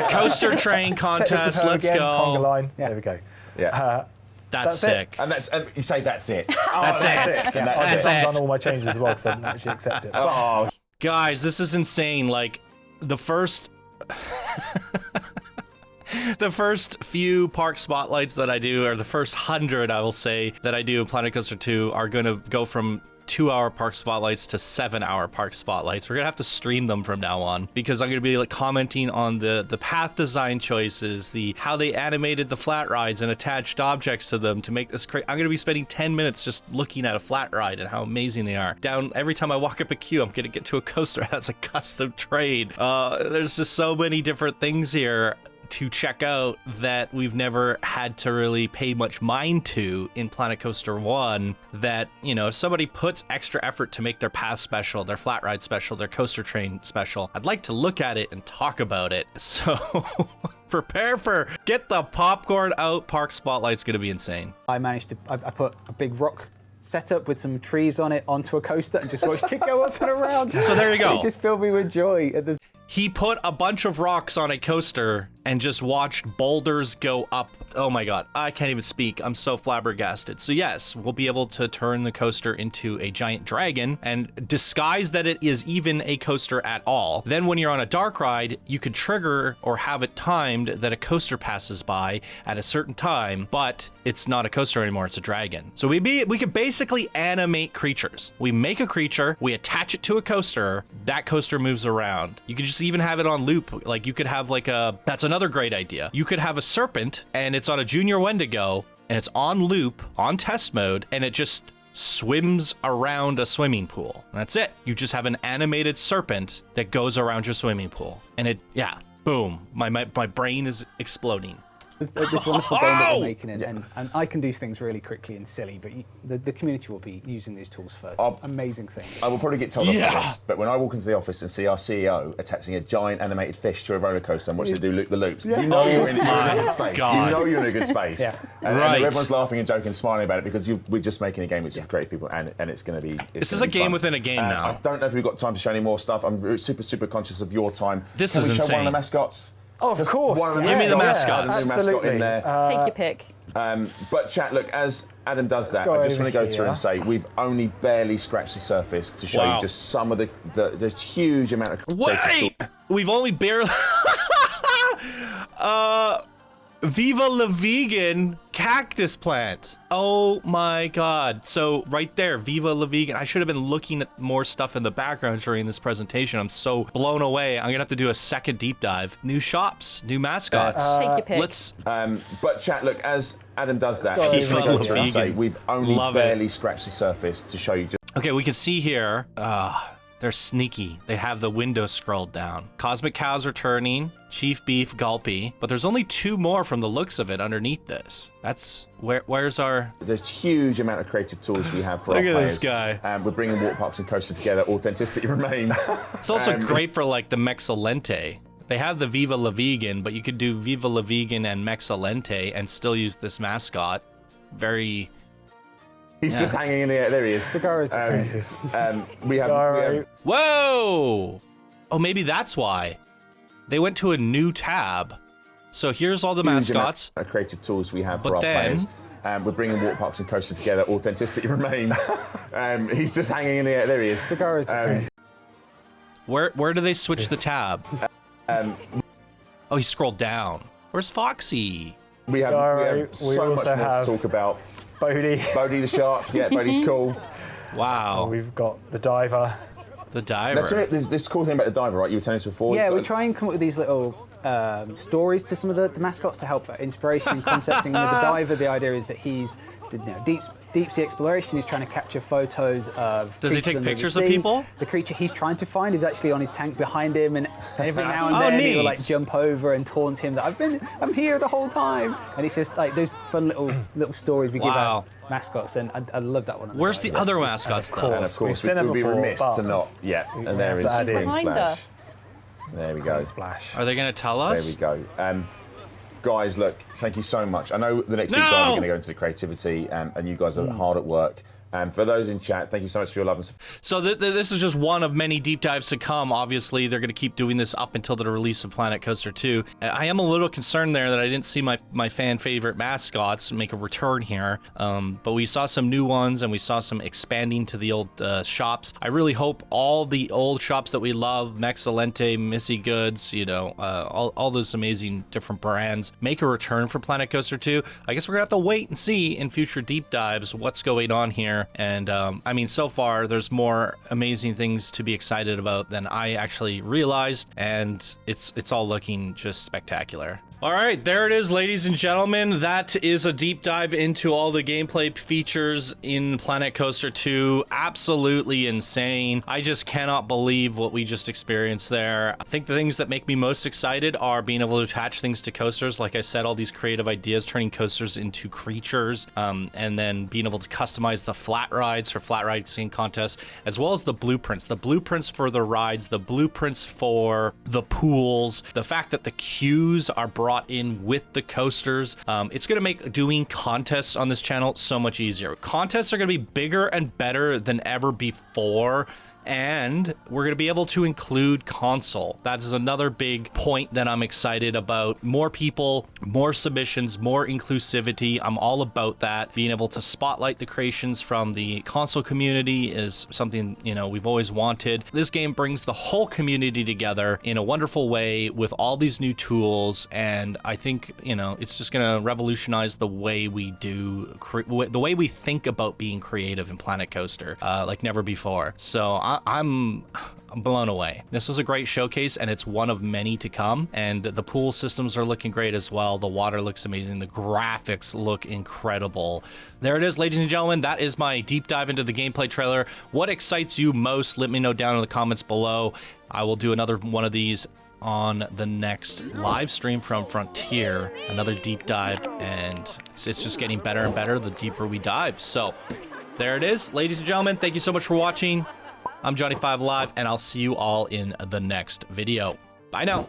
Coaster train contest. Technical Let's again, go. Conga line. There we go. Yeah. That's That's it. sick. And you say that's it. That's it. Yeah, That's I've it. done all my changes as well because I didn't actually accept it. But Oh, Guys, this is insane. Like, the first... The first few park spotlights that I do, or the first 100, I will say, that I do in Planet Coaster 2 are going to go from 2-hour park spotlights to 7-hour park spotlights. We're gonna have to stream them from now on because I'm gonna be like commenting on the path design choices, the how they animated the flat rides and attached objects to them to make this I'm gonna be spending 10 minutes just looking at a flat ride and how amazing they are. Down every time I walk up a queue, I'm gonna get to a coaster that has a custom train. There's just so many different things here to check out that we've never had to really pay much mind to in Planet Coaster 1, that, you know, if somebody puts extra effort to make their path special, their flat ride special, their coaster train special, I'd like to look at it and talk about it. So get the popcorn out. Park Spotlight's gonna be insane. I put a big rock setup with some trees on it onto a coaster and just watched it go up and around. So there you go. It just filled me with joy at the He put a bunch of rocks on a coaster and just watched boulders go up. Oh my god, I can't even speak. I'm so flabbergasted. So yes, we'll be able to turn the coaster into a giant dragon and disguise that it is even a coaster at all. Then when you're on a dark ride, you could trigger or have it timed that a coaster passes by at a certain time, but it's not a coaster anymore, it's a dragon. So we could basically animate creatures. We make a creature, we attach it to a coaster, that coaster moves around. You could just even have it on loop. Like you could have that's another great idea. You could have a serpent and it's on a Junior Wendigo and it's on loop, on test mode, and it just swims around a swimming pool. And that's it. You just have an animated serpent that goes around your swimming pool. And boom. My brain is exploding. this wonderful game that we're making it, and I can do things really quickly and silly, but the community will be using these tools for amazing things. I will probably get told off for this, but when I walk into the office and see our CEO attaching a giant animated fish to a roller coaster and watch it do loop the loops, you know you're in a good space. God. You know you're in a good space. Yeah. And Right. everyone's laughing and joking and smiling about it because we're just making a game with some creative people, and it's going to be. This is a game within a game now. I don't know if we've got time to show any more stuff. I'm super conscious of your time. This Can is we show one of insane. the mascots? Oh, of Just course. one of Give me the mascot. There's a mascot Absolutely. in there. Take your pick. But chat, look, as Adam does that, go I just over want to go through here. and say we've only barely scratched the surface to show Wow. you just some of the huge amount of creative Wait! We've only barely... Viva La Vegan cactus plant. Oh my god. So right there, Viva La Vegan. I should have been looking at more stuff in the background during this presentation. I'm so blown away. I'm gonna have to do a second deep dive. New shops, new mascots. Take your pick. Let's... But chat, look, as Adam does that, go I just want to over go here. through and say Vegan. we've only Love it. barely scratched the surface to show you just Okay, we can see here, they're sneaky. They have the window scrolled down. Cosmic Cows are turning, Chief Beef, Gulpy, but there's only 2 more from the looks of it underneath this. That's, where's our... the huge amount of creative tools we have for Look our at players. this guy. We're bringing water parks and coasters together. Authenticity remains. It's also great for like the Mexalente. They have the Viva La Vegan, but you could do Viva La Vegan and Mexalente and still use this mascot. Very... He's just hanging in the air. There he is. Cigar is the greatest. We have... Whoa! Oh, maybe that's why. They went to a new tab. So here's all the mascots. Creative tools we have for our players. We're bringing water parks and coasters together. Authenticity remains. He's just hanging in the air. There he is. Cigar is the greatest. Where do they switch the tab? Oh, he scrolled down. Where's Foxy? We have so much more to talk about. Bodhi. Bodhi the shark. Yeah, Bodhi's cool. Wow. We've got the diver. The diver. That's it. There's this cool thing about the diver, right? You were telling us before. Yeah, we try and come up with these little stories to some of the mascots to help inspiration and concepting. The diver, the idea is that he's deep sea exploration. He's trying to capture photos of. Does he take pictures of people? The creature he's trying to find is actually on his tank behind him, and every now and then he will like jump over and taunt him that I'm here the whole time. And it's just like those fun little stories we give out mascots, and I love that one. Where's the other mascots though? And of course, we'd be remiss to not. Yeah, and there is Spring Splash. There we go. Splash. Are they going to tell us? There we go. Guys, look, thank you so much. I know the next deep dive we're going to go into the creativity, and you guys are hard at work. And for those in chat, thank you so much for your love and support. So this is just one of many deep dives to come. Obviously, they're going to keep doing this up until the release of Planet Coaster 2. I am a little concerned there that I didn't see my fan favorite mascots make a return here. But we saw some new ones, and we saw some expanding to the old shops. I really hope all the old shops that we love, Mexalente, Missy Goods, you know, all those amazing different brands, make a return for Planet Coaster 2. I guess we're going to have to wait and see in future deep dives what's going on here. And I mean, so far there's more amazing things to be excited about than I actually realized, and it's all looking just spectacular. All right, there it is, ladies and gentlemen. That is a deep dive into all the gameplay features in Planet Coaster 2. Absolutely insane. I just cannot believe what we just experienced there. I think the things that make me most excited are being able to attach things to coasters. Like I said, all these creative ideas, turning coasters into creatures, and then being able to customize the flat rides for flat riding contests, as well as the blueprints for the rides, the blueprints for the pools, the fact that the queues are brought in with the coasters. It's going to make doing contests on this channel so much easier. Contests are going to be bigger and better than ever before. And we're going to be able to include console. That is another big point that I'm excited about. More people, more submissions, more inclusivity. I'm all about that. Being able to spotlight the creations from the console community is something, you know, we've always wanted. This game brings the whole community together in a wonderful way with all these new tools. And I think, you know, it's just going to revolutionize the way we do, the way we think about being creative in Planet Coaster like never before. So I'm blown away. This was a great showcase, and it's one of many to come. And the pool systems are looking great as well. The water looks amazing. The graphics look incredible. There it is, ladies and gentlemen. That is my deep dive into the gameplay trailer. What excites you most? Let me know down in the comments below. I will do another one of these on the next live stream from Frontier, another deep dive, and it's just getting better and better the deeper we dive. So there it is, ladies and gentlemen. Thank you so much for watching. I'm Johnny5Live, and I'll see you all in the next video. Bye now.